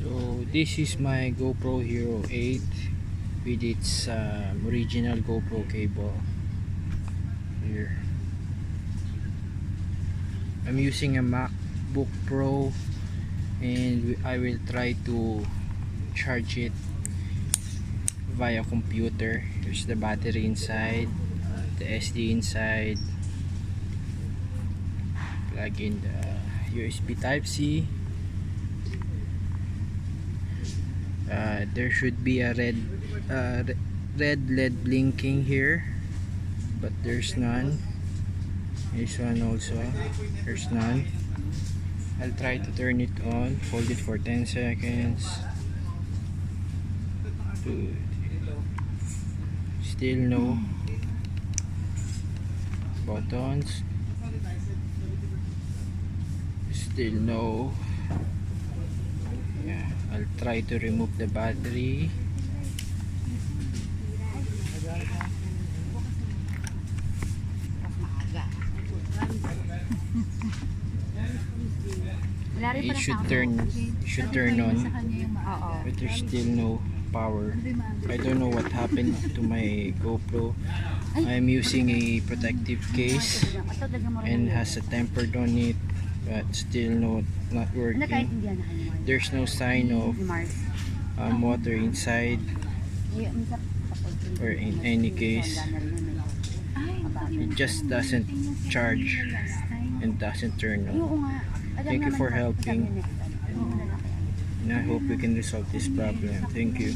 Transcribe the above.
So this is my GoPro Hero 8 with its original GoPro cable here. I'm using a MacBook Pro and I will try to charge it via computer. Here's the battery inside, the SD inside, plug in the USB Type-C. There should be a red LED blinking here, but there's none. This one also, there's none. I'll try to turn it on, hold it for 10 seconds. Still no buttons, still no. Yeah, I'll try to remove the battery. It should turn on, but there's still no power. I don't know what happened to my GoPro. I'm using a protective case and has a tempered on it, but still not working. There's no sign of water inside, or in any case it just doesn't charge and doesn't turn on. Thank you for helping, and I hope we can resolve this problem. Thank you.